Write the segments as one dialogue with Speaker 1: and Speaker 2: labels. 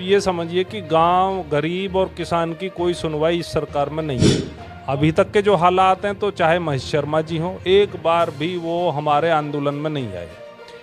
Speaker 1: ये समझिए कि गांव, गरीब और किसान की कोई सुनवाई इस सरकार में नहीं है। अभी तक के जो हालात हैं, तो चाहे महेश शर्मा जी हों, एक बार भी वो हमारे आंदोलन में नहीं आए,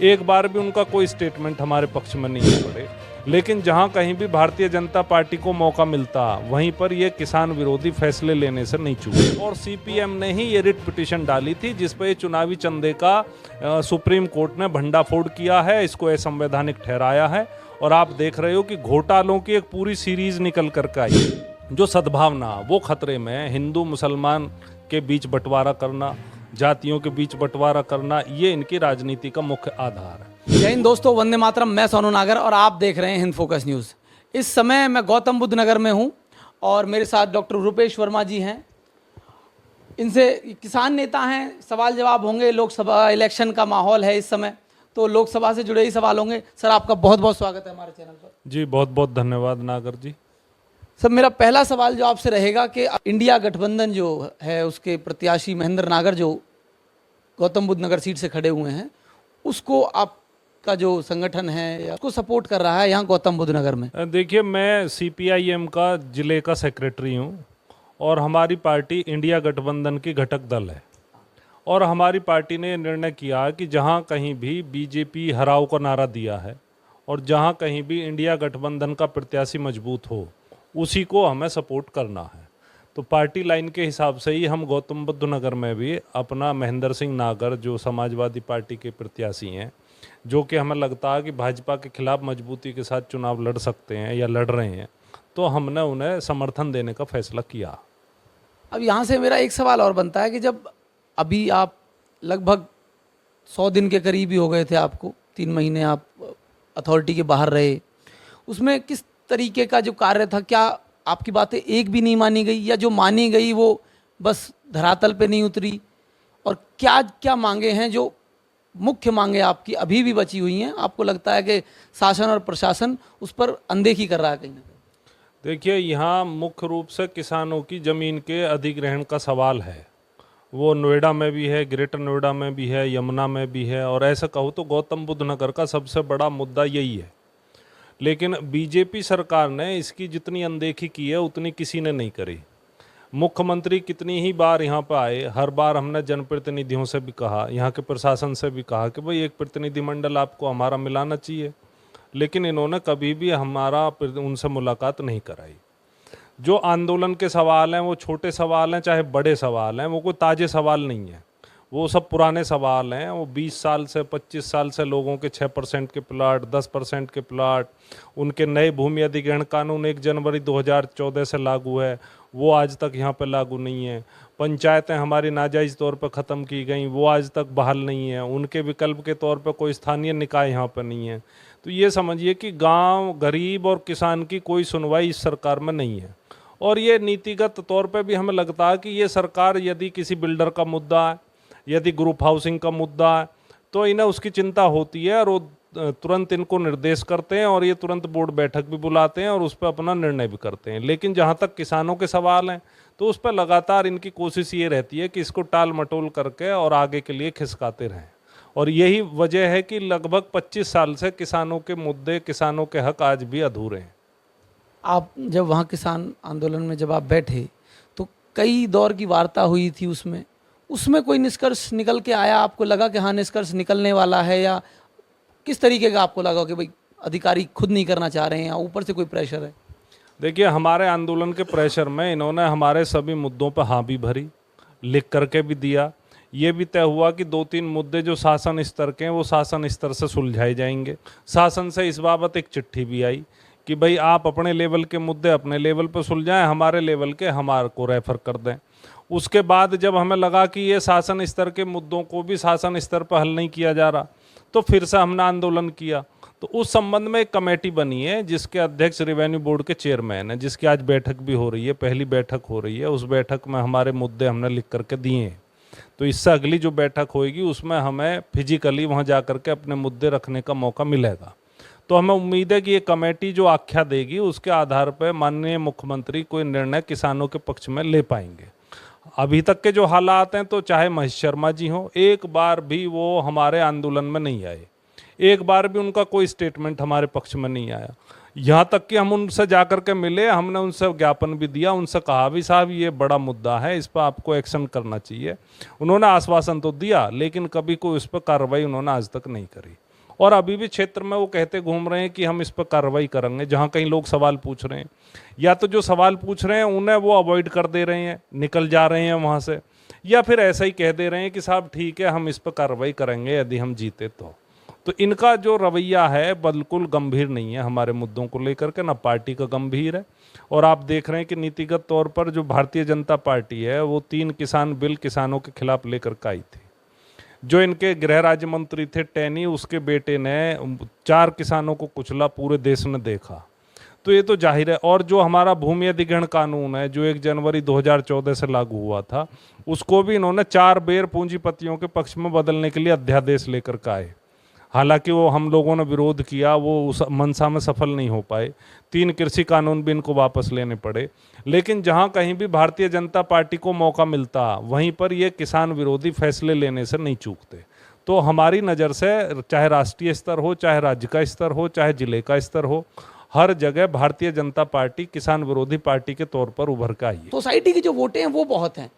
Speaker 1: एक बार भी उनका कोई स्टेटमेंट हमारे पक्ष में नहीं पड़े। लेकिन जहां कहीं भी भारतीय जनता पार्टी को मौका मिलता, वहीं पर ये किसान विरोधी फैसले लेने से नहीं चूके। और सीपीएम ने ही ये रिट पिटीशन डाली थी, जिस पर चुनावी चंदे का सुप्रीम कोर्ट ने भंडाफोड़ किया है, इसको असंवैधानिक ठहराया है। और आप देख रहे हो कि घोटालों की एक पूरी सीरीज निकल कर आई। जो सद्भावना वो खतरे में, हिंदू मुसलमान के बीच बंटवारा करना, जातियों के बीच बंटवारा करना, ये इनकी राजनीति का मुख्य आधार है।
Speaker 2: जय हिंद दोस्तों, वंदे मातरम। मैं सोनू नागर और आप देख रहे हैं हिंद फोकस न्यूज़। इस समय मैं गौतम बुद्ध नगर में हूं और मेरे साथ डॉक्टर रूपेश वर्मा जी हैं। इनसे किसान नेता हैं, सवाल जवाब होंगे। लोकसभा इलेक्शन का माहौल है इस समय, तो लोकसभा से जुड़े ही सवाल होंगे। सर, आपका बहुत बहुत स्वागत है हमारे चैनल पर।
Speaker 1: जी बहुत बहुत धन्यवाद नागर जी।
Speaker 2: सर, मेरा पहला सवाल जो आपसे रहेगा कि इंडिया गठबंधन जो है, उसके प्रत्याशी महेंद्र नागर जो गौतम बुद्ध नगर सीट से खड़े हुए हैं, उसको आपका जो संगठन है उसको सपोर्ट कर रहा है यहाँ गौतम बुद्ध नगर में?
Speaker 1: देखिए, मैं सीपीआईएम का जिले का सेक्रेटरी हूँ और हमारी पार्टी इंडिया गठबंधन की घटक दल है। और हमारी पार्टी ने निर्णय किया कि जहाँ कहीं भी बीजेपी हराव का नारा दिया है और जहाँ कहीं भी इंडिया गठबंधन का प्रत्याशी मजबूत हो, उसी को हमें सपोर्ट करना है। तो पार्टी लाइन के हिसाब से ही हम गौतम बुद्ध नगर में भी अपना महेंद्र सिंह नागर, जो समाजवादी पार्टी के प्रत्याशी हैं, जो कि हमें लगता है कि भाजपा के खिलाफ मजबूती के साथ चुनाव लड़ सकते हैं या लड़ रहे हैं, तो हमने उन्हें समर्थन देने का फैसला किया।
Speaker 2: अब यहाँ से मेरा एक सवाल और बनता है कि जब अभी आप लगभग 100 दिन के करीब ही हो गए थे, आपको 3 महीने आप अथॉरिटी के बाहर रहे, उसमें किस तरीके का जो कार्य था? क्या आपकी बातें एक भी नहीं मानी गई, या जो मानी गई वो बस धरातल पे नहीं उतरी? और क्या क्या मांगे हैं, जो मुख्य मांगे आपकी अभी भी बची हुई हैं, आपको लगता है कि शासन और प्रशासन उस पर अनदेखी कर रहा है कहीं ना कहीं?
Speaker 1: देखिए, यहाँ मुख्य रूप से किसानों की ज़मीन के अधिग्रहण का सवाल है। वो नोएडा में भी है, ग्रेटर नोएडा में भी है, यमुना में भी है, और ऐसा कहूँ तो गौतम बुद्ध नगर का सबसे बड़ा मुद्दा यही है। लेकिन बीजेपी सरकार ने इसकी जितनी अनदेखी की है, उतनी किसी ने नहीं करी। मुख्यमंत्री कितनी ही बार यहाँ पर आए, हर बार हमने जनप्रतिनिधियों से भी कहा, यहाँ के प्रशासन से भी कहा कि भाई एक प्रतिनिधिमंडल आपको हमारा मिलाना चाहिए, लेकिन इन्होंने कभी भी हमारा उनसे मुलाकात नहीं कराई। जो आंदोलन के सवाल हैं, वो छोटे सवाल हैं चाहे बड़े सवाल हैं, वो कोई ताज़े सवाल नहीं है, वो सब पुराने सवाल हैं। वो 20 साल से 25 साल से लोगों के 6% के प्लाट, 10% के प्लाट, उनके नए भूमि अधिग्रहण कानून 1 जनवरी 2014 से लागू है, वो आज तक यहाँ पर लागू नहीं है। पंचायतें हमारी नाजायज़ तौर पर ख़त्म की गई, वो आज तक बहाल नहीं है। उनके विकल्प के तौर पर कोई स्थानीय निकाय यहाँ पर नहीं है। तो ये समझिए कि गांव, गरीब और किसान की कोई सुनवाई इस सरकार में नहीं है। और ये नीतिगत तौर पे भी हमें लगता है कि ये सरकार, यदि किसी बिल्डर का मुद्दा है, यदि ग्रुप हाउसिंग का मुद्दा है, तो इन्हें उसकी चिंता होती है और वो तुरंत इनको निर्देश करते हैं और ये तुरंत बोर्ड बैठक भी बुलाते हैं और उस पर अपना निर्णय भी करते हैं। लेकिन जहाँ तक किसानों के सवाल हैं, तो उस पर लगातार इनकी कोशिश ये रहती है कि इसको टाल मटोल करके और आगे के लिए खिसकाते रहें। और यही वजह है कि लगभग 25 साल से किसानों के मुद्दे, किसानों के हक आज भी अधूरे हैं।
Speaker 2: आप जब वहाँ किसान आंदोलन में जब आप बैठे, तो कई दौर की वार्ता हुई थी, उसमें कोई निष्कर्ष निकल के आया? आपको लगा कि हाँ निष्कर्ष निकलने वाला है, या किस तरीके का आपको लगा कि भाई अधिकारी खुद नहीं करना चाह रहे हैं या ऊपर से कोई प्रेशर है?
Speaker 1: देखिए, हमारे आंदोलन के प्रेशर में इन्होंने हमारे सभी मुद्दों पर हाँ भी भरी, लिख करके भी दिया। ये भी तय हुआ कि 2-3 मुद्दे जो शासन स्तर के हैं, वो शासन स्तर से सुलझाए जाएंगे। शासन से इस बाबत एक चिट्ठी भी आई कि भाई आप अपने लेवल के मुद्दे अपने लेवल पर सुलझाएं, हमारे लेवल के हमारे को रेफर कर दें। उसके बाद जब हमें लगा कि ये शासन स्तर के मुद्दों को भी शासन स्तर पर हल नहीं किया जा रहा, तो फिर से हमने आंदोलन किया। तो उस संबंध में एक कमेटी बनी है, जिसके अध्यक्ष रेवेन्यू बोर्ड के चेयरमैन हैं, जिसकी आज बैठक भी हो रही है, पहली बैठक हो रही है। उस बैठक में हमारे मुद्दे हमने लिख करके दिए हैं। तो इससे अगली जो बैठक होगी, उसमें हमें फिजिकली वहाँ जा करके अपने मुद्दे रखने का मौका मिलेगा। तो हमें उम्मीद है कि ये कमेटी जो आख्या देगी, उसके आधार पर माननीय मुख्यमंत्री कोई निर्णय किसानों के पक्ष में ले पाएंगे। अभी तक के जो हालात हैं, तो चाहे महेश शर्मा जी हों, एक बार भी वो हमारे आंदोलन में नहीं आए, एक बार भी उनका कोई स्टेटमेंट हमारे पक्ष में नहीं आया। यहाँ तक कि हम उनसे जाकर के मिले, हमने उनसे ज्ञापन भी दिया, उनसे कहा भी साहब ये बड़ा मुद्दा है, इस पर आपको एक्शन करना चाहिए। उन्होंने आश्वासन तो दिया, लेकिन कभी कोई उस पर कार्रवाई उन्होंने आज तक नहीं करी। और अभी भी क्षेत्र में वो कहते घूम रहे हैं कि हम इस पर कार्रवाई करेंगे। जहाँ कहीं लोग सवाल पूछ रहे हैं, या तो जो सवाल पूछ रहे हैं उन्हें वो अवॉइड कर दे रहे हैं, निकल जा रहे हैं वहाँ से, या फिर ऐसा ही कह दे रहे हैं कि साहब ठीक है हम इस पर कार्रवाई करेंगे यदि हम जीते तो इनका जो रवैया है बिल्कुल गंभीर नहीं है हमारे मुद्दों को लेकर के, ना पार्टी का गंभीर है। और आप देख रहे हैं कि नीतिगत तौर पर जो भारतीय जनता पार्टी है वो 3 किसान बिल किसानों के खिलाफ लेकर के आई थी। जो इनके गृह राज्य मंत्री थे टैनी, उसके बेटे ने 4 किसानों को कुचला, पूरे देश ने देखा। तो ये तो जाहिर है। और जो हमारा भूमि अधिग्रहण कानून है जो 1 जनवरी 2014 से लागू हुआ था, उसको भी इन्होंने 4 बेर पूंजीपतियों के पक्ष में बदलने के लिए अध्यादेश लेकर के आए। हालांकि वो हम लोगों ने विरोध किया, वो उस मंशा में सफल नहीं हो पाए। 3 कृषि कानून भी इनको वापस लेने पड़े। लेकिन जहां कहीं भी भारतीय जनता पार्टी को मौका मिलता वहीं पर ये किसान विरोधी फैसले लेने से नहीं चूकते। तो हमारी नज़र से चाहे राष्ट्रीय स्तर हो, चाहे राज्य का स्तर हो, चाहे जिले का स्तर हो, हर जगह भारतीय जनता पार्टी किसान विरोधी पार्टी के तौर पर उभर कर आई है।
Speaker 2: सोसाइटी की जो वोटें हैं वो बहुत हैं,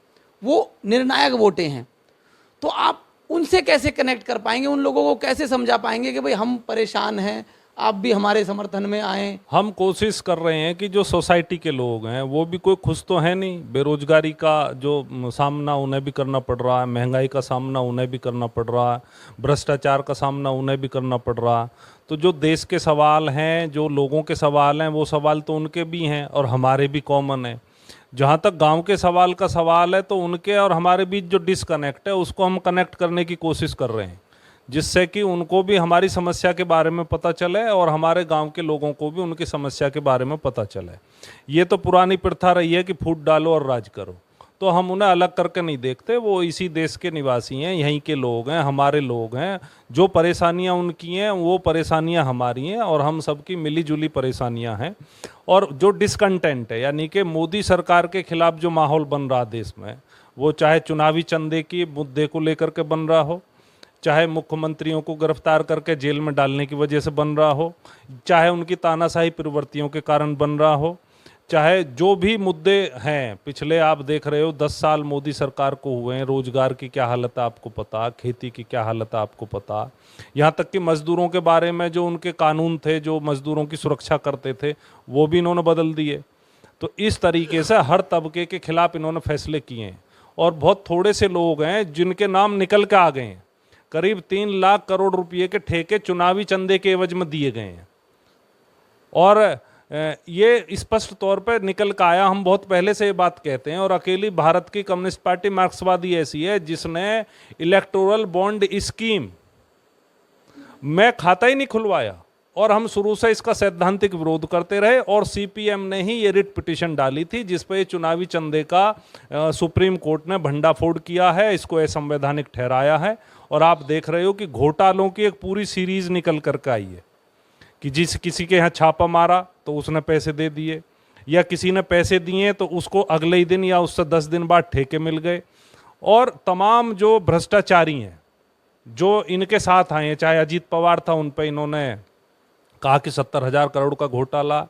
Speaker 2: वो निर्णायक वोटें हैं। तो आप उनसे कैसे कनेक्ट कर पाएंगे, उन लोगों को कैसे समझा पाएंगे कि भाई हम परेशान हैं, आप भी हमारे समर्थन में आएँ?
Speaker 1: हम कोशिश कर रहे हैं कि जो सोसाइटी के लोग हैं वो भी कोई खुश तो है नहीं। बेरोजगारी का जो सामना उन्हें भी करना पड़ रहा है, महंगाई का सामना उन्हें भी करना पड़ रहा है, भ्रष्टाचार का सामना उन्हें भी करना पड़ रहा है। तो जो देश के सवाल हैं, जो लोगों के सवाल हैं, वो सवाल तो उनके भी हैं और हमारे भी कॉमन है। जहाँ तक गांव के सवाल का सवाल है तो उनके और हमारे बीच जो डिसकनेक्ट है उसको हम कनेक्ट करने की कोशिश कर रहे हैं, जिससे कि उनको भी हमारी समस्या के बारे में पता चले और हमारे गांव के लोगों को भी उनकी समस्या के बारे में पता चले। ये तो पुरानी प्रथा रही है कि फूट डालो और राज करो, तो हम उन्हें अलग करके नहीं देखते। वो इसी देश के निवासी हैं, यहीं के लोग हैं, हमारे लोग हैं। जो परेशानियां उनकी हैं वो परेशानियां हमारी हैं और हम सबकी मिली जुली परेशानियां हैं। और जो डिसकंटेंट है, यानी कि मोदी सरकार के खिलाफ जो माहौल बन रहा देश में, वो चाहे चुनावी चंदे की मुद्दे को लेकर के बन रहा हो, चाहे मुख्यमंत्रियों को गिरफ्तार करके जेल में डालने की वजह से बन रहा हो, चाहे उनकी तानाशाही प्रवृत्तियों के कारण बन रहा हो, चाहे जो भी मुद्दे हैं। पिछले आप देख रहे हो 10 साल मोदी सरकार को हुए हैं, रोजगार की क्या हालत है आपको पता, खेती की क्या हालत है आपको पता, यहाँ तक कि मजदूरों के बारे में जो उनके कानून थे जो मजदूरों की सुरक्षा करते थे वो भी इन्होंने बदल दिए। तो इस तरीके से हर तबके के खिलाफ इन्होंने फैसले किए हैं और बहुत थोड़े से लोग हैं जिनके नाम निकल के आ गए हैं। करीब 3 लाख करोड़ रुपये के ठेके चुनावी चंदे के एवज में दिए गए हैं और ये स्पष्ट तौर पर निकल कर आया। हम बहुत पहले से ये बात कहते हैं और अकेली भारत की कम्युनिस्ट पार्टी मार्क्सवादी ऐसी है जिसने इलेक्टोरल बॉन्ड स्कीम में खाता ही नहीं खुलवाया और हम शुरू से इसका सैद्धांतिक विरोध करते रहे। और सीपीएम ने ही ये रिट पिटीशन डाली थी जिस पर चुनावी चंदे का सुप्रीम कोर्ट ने भंडाफोड़ किया है, इसको असंवैधानिक ठहराया है। और आप देख रहे हो कि घोटालों की एक पूरी सीरीज निकल करके आई है कि किसी के यहाँ छापा मारा तो उसने पैसे दे दिए, या किसी ने पैसे दिए तो उसको अगले ही दिन या उससे 10 दिन बाद ठेके मिल गए। और तमाम जो भ्रष्टाचारी हैं जो इनके साथ आए हैं, चाहे अजीत पवार था, उन पर इन्होंने कहा कि 70,000 करोड़ का घोटाला,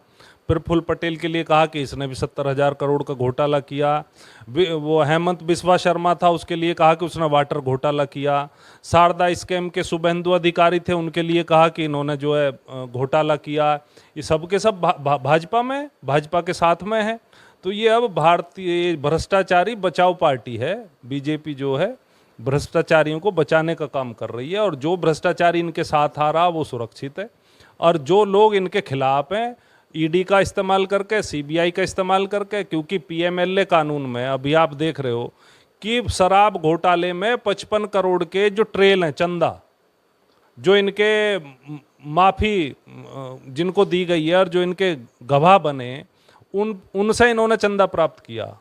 Speaker 1: प्रफुल्ल पटेल के लिए कहा कि इसने भी 70,000 करोड़ का घोटाला किया, वो हेमंत बिस्वा शर्मा था उसके लिए कहा कि उसने वाटर घोटाला किया, शारदा स्कैम के शुभेंदु अधिकारी थे उनके लिए कहा कि इन्होंने जो है घोटाला किया। ये सब के सब भाजपा में, भाजपा के साथ में है। तो ये अब भारतीय भ्रष्टाचारी बचाओ पार्टी है। बीजेपी जो है भ्रष्टाचारियों को बचाने का काम कर रही है और जो भ्रष्टाचारी इनके साथ आ रहा वो सुरक्षित है और जो लोग इनके खिलाफ हैं ईडी का इस्तेमाल करके, सीबीआई का इस्तेमाल करके, क्योंकि पीएमएलए कानून में अभी आप देख रहे हो कि शराब घोटाले में 55 करोड़ के जो ट्रेल हैं चंदा जो इनके माफ़ी जिनको दी गई है और जो इनके गवाह बने उनसे इन्होंने चंदा प्राप्त किया।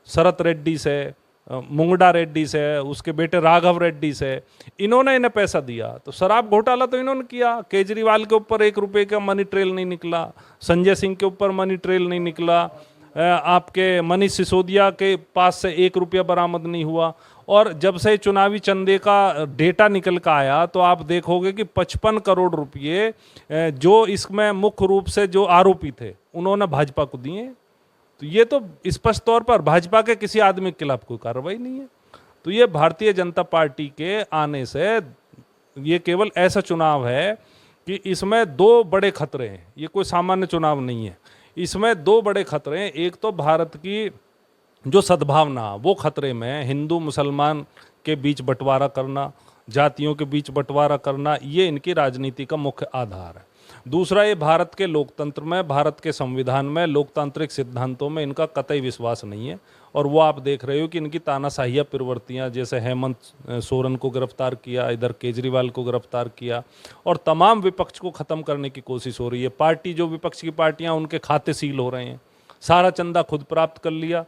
Speaker 1: शरत रेड्डी से, मुंगडा रेड्डी से, उसके बेटे राघव रेड्डी से, इन्होंने इन्हें पैसा दिया। तो शराब घोटाला तो इन्होंने किया। केजरीवाल के ऊपर 1 रुपये का मनी ट्रेल नहीं निकला, संजय सिंह के ऊपर मनी ट्रेल नहीं निकला, आपके मनीष सिसोदिया के पास से 1 रुपया बरामद नहीं हुआ। और जब से चुनावी चंदे का डेटा निकल कर आया तो आप देखोगे कि 55 करोड़ रुपये जो इसमें मुख्य रूप से जो आरोपी थे उन्होंने भाजपा को दिए। तो ये तो स्पष्ट तौर पर भाजपा के किसी आदमी के खिलाफ कोई कार्रवाई नहीं है। तो ये भारतीय जनता पार्टी के आने से ये केवल ऐसा चुनाव है कि इसमें दो बड़े खतरे हैं, ये कोई सामान्य चुनाव नहीं है। इसमें दो बड़े खतरे हैं, एक तो भारत की जो सद्भावना वो खतरे में, हिंदू मुसलमान के बीच बंटवारा करना, जातियों के बीच बंटवारा करना, ये इनकी राजनीति का मुख्य आधार है। दूसरा, ये भारत के लोकतंत्र में, भारत के संविधान में, लोकतांत्रिक सिद्धांतों में इनका कतई विश्वास नहीं है। और वो आप देख रहे हो कि इनकी तानाशाही प्रवृत्तियां, जैसे हेमंत सोरेन को गिरफ्तार किया, इधर केजरीवाल को गिरफ्तार किया, और तमाम विपक्ष को ख़त्म करने की कोशिश हो रही है। पार्टी जो विपक्ष की पार्टियां, उनके खाते सील हो रहे हैं, सारा चंदा खुद प्राप्त कर लिया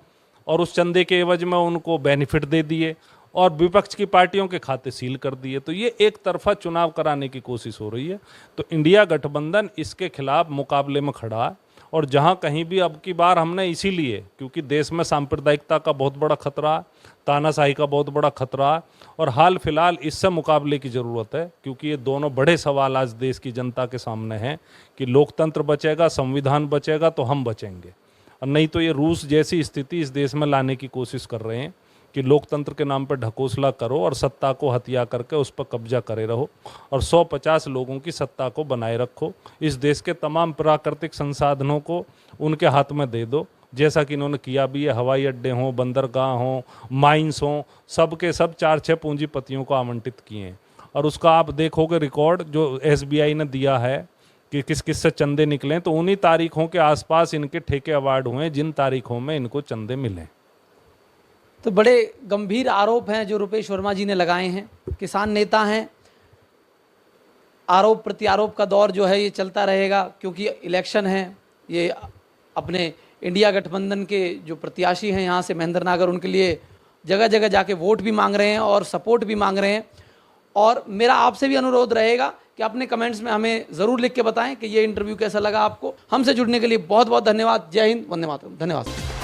Speaker 1: और उस चंदे के एवज में उनको बेनिफिट दे दिए और विपक्ष की पार्टियों के खाते सील कर दिए। तो ये एक तरफा चुनाव कराने की कोशिश हो रही है। तो इंडिया गठबंधन इसके खिलाफ मुकाबले में खड़ा है। और जहां कहीं भी अब की बार हमने इसीलिए, क्योंकि देश में सांप्रदायिकता का बहुत बड़ा खतरा है, तानाशाही का बहुत बड़ा खतरा है, और हाल फिलहाल इससे मुकाबले की ज़रूरत है, क्योंकि ये दोनों बड़े सवाल आज देश की जनता के सामने हैं कि लोकतंत्र बचेगा, संविधान बचेगा तो हम बचेंगे, और नहीं तो ये रूस जैसी स्थिति इस देश में लाने की कोशिश कर रहे हैं कि लोकतंत्र के नाम पर ढकोसला करो और सत्ता को हत्या करके उस पर कब्जा करे रहो और 150 लोगों की सत्ता को बनाए रखो। इस देश के तमाम प्राकृतिक संसाधनों को उनके हाथ में दे दो, जैसा कि इन्होंने किया भी है। हवाई अड्डे हों, बंदरगाह हों, माइंस हों, सब के सब 4-6 पूंजीपतियों को आवंटित किए हैं। और उसका आप देखोगे रिकॉर्ड जो SBI ने दिया है कि किस किस से चंदे निकले, तो उन्हीं तारीखों के आसपास इनके ठेके अवार्ड हुए जिन तारीखों में इनको चंदे मिले।
Speaker 2: तो बड़े गंभीर आरोप हैं जो रुपेश वर्मा जी ने लगाए हैं। किसान नेता हैं, आरोप प्रत्यारोप का दौर जो है ये चलता रहेगा, क्योंकि इलेक्शन है। ये अपने इंडिया गठबंधन के जो प्रत्याशी हैं यहाँ से महेंद्र नागर, उनके लिए जगह जगह जाके वोट भी मांग रहे हैं और सपोर्ट भी मांग रहे हैं। और मेरा आपसे भी अनुरोध रहेगा कि अपने कमेंट्स में हमें ज़रूर लिख के बताएं कि ये इंटरव्यू कैसा लगा आपको। हमसे जुड़ने के लिए बहुत बहुत धन्यवाद। जय हिंद, वंदे मातरम। धन्यवाद।